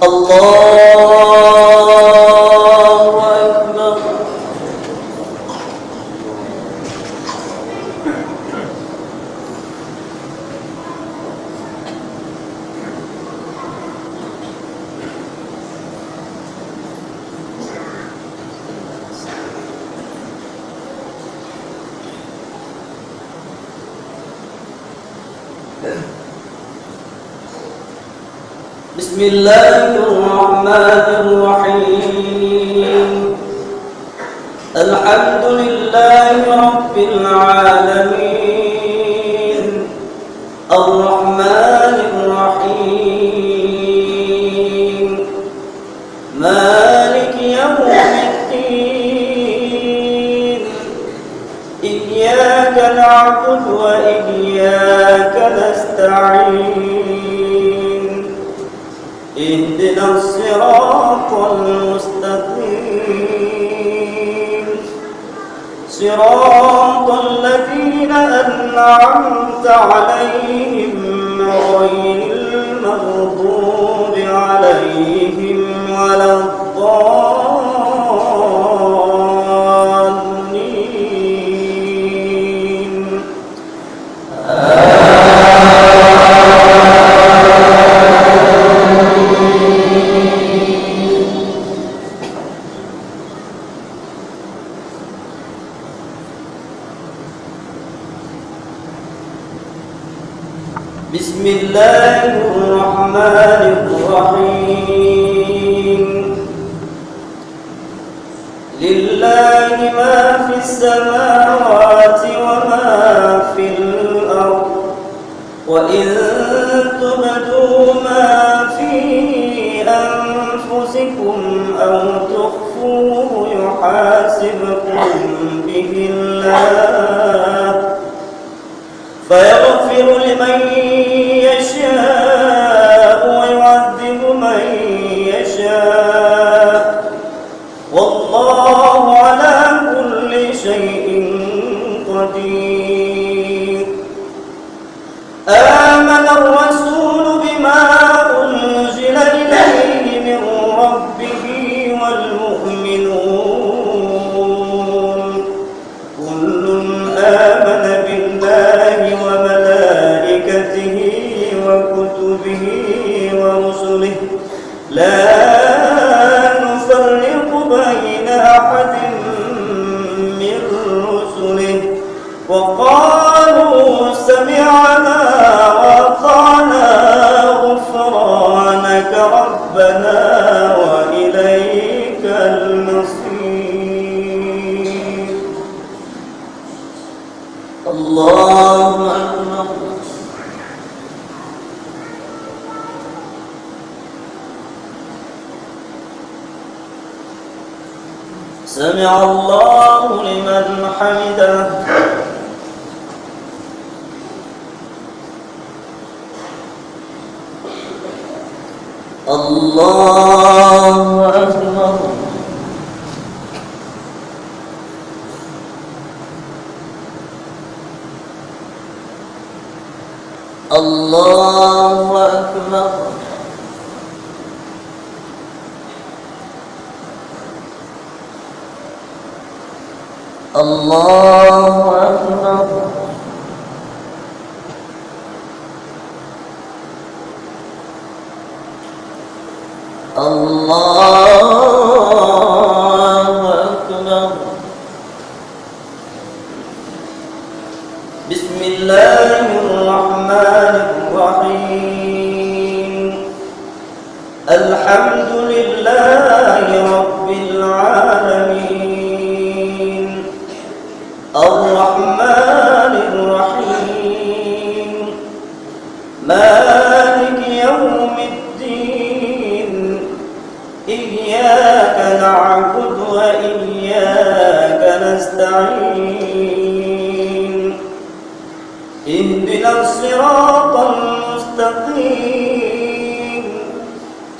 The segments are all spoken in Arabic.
الله أكبر. بسم الله الرحمن الرحيم. الحمد لله رب العالمين الرحمن الرحيم مالك يوم الدين إياك نعبد وإياك نستعين اهدنا الصراط المستقيم صراط الذين أنعمت عليهم غير المغضوب عليهم ولا الضالين. بسم الله الرحمن الرحيم. لله ما في السماوات وما في الأرض وإن تبدوا ما في أنفسكم أو تخفوه يحاسبكم به الله فيغفر لمن يشاء ويعذب من يشاء والله على كل شيء قدير. آمن الرسول بما أنزل إليه من ربه والمؤمنون كل آمن بالله وملائكته وكتبه ورسله لا نفرق بين أحد من رسله وقالوا سمعنا وأطعنا غفرانك ربنا وإليك المصير. الله أكبر. سمع الله لمن حمده. الله أكبر. الله أكبر. الله أكبر. الله أكبر. بسم الله الرحمن الرحيم. الحمد لله رب العالمين الرحمن الرحيم مالك يوم الدين إياك نعبد وإياك نستعين اهدنا الصراط المستقيم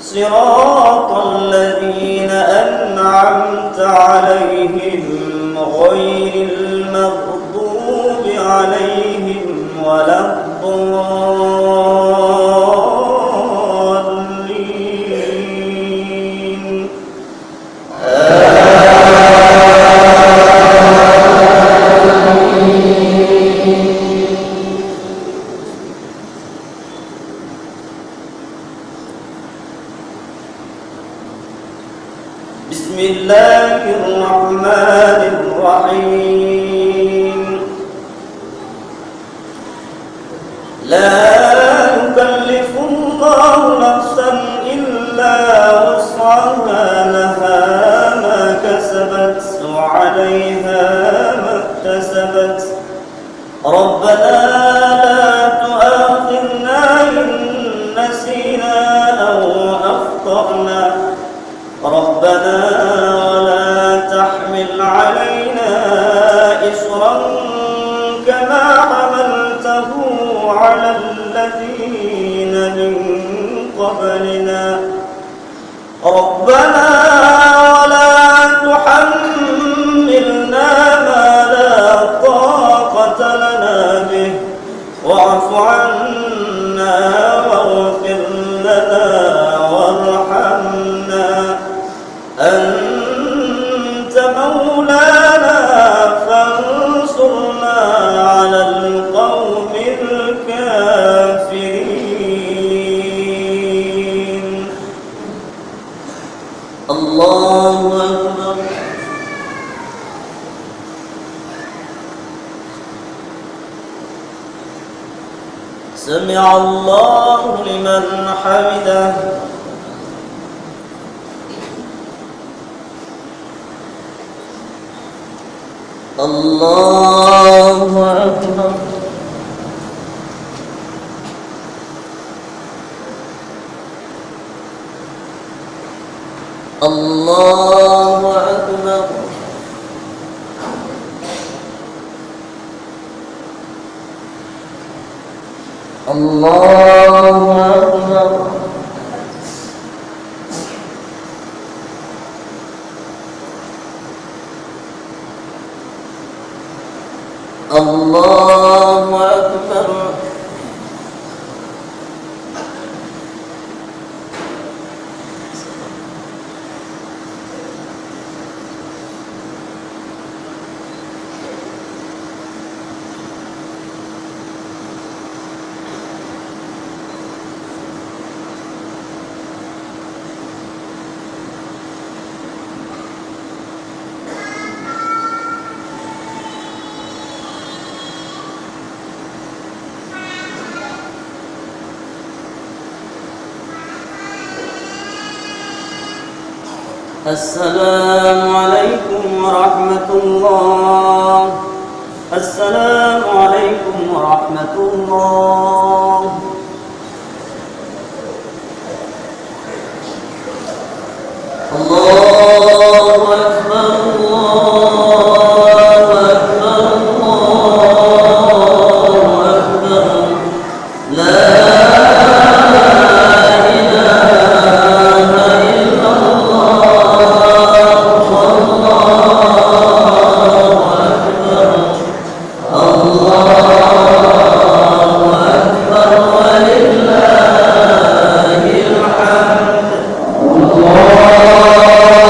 صراط الذين أنعمت عليهم غير المغضوب عليهم ولا الضالين. بسم الله الرحمن الرحيم لا يكلف الله نفسا إلا وسعها لها ما كسبت وعليها ما اكتسبت ربنا لا تؤاخذنا إن نسينا أو أخطأنا ربنا ولا تحمل علينا إصرا كما حملته على الذين من قبلنا ربنا ولا تحملنا ما لا طاقة لنا به واعف عنا واغفر لنا وارحمنا أنت مولانا فانصرنا على القوم الكافرين. الله أكبر. سمع الله لمن حمده. الله أكبر. الله أكبر. الله أكبر. الله أكبر. السلام عليكم ورحمة الله. السلام عليكم ورحمة الله. الله أكبر. الله أكبر. الله أكبر. لا الله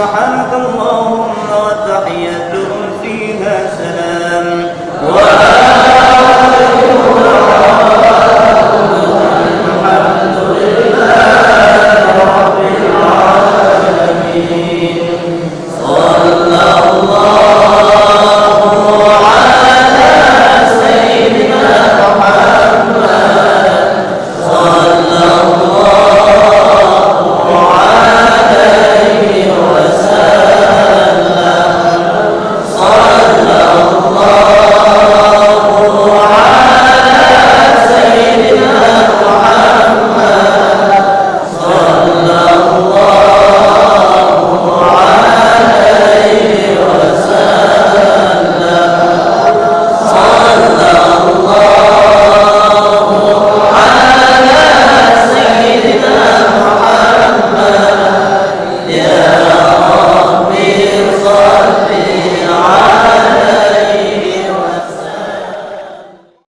سبحانك اللهم وتحيتهم فيها سلام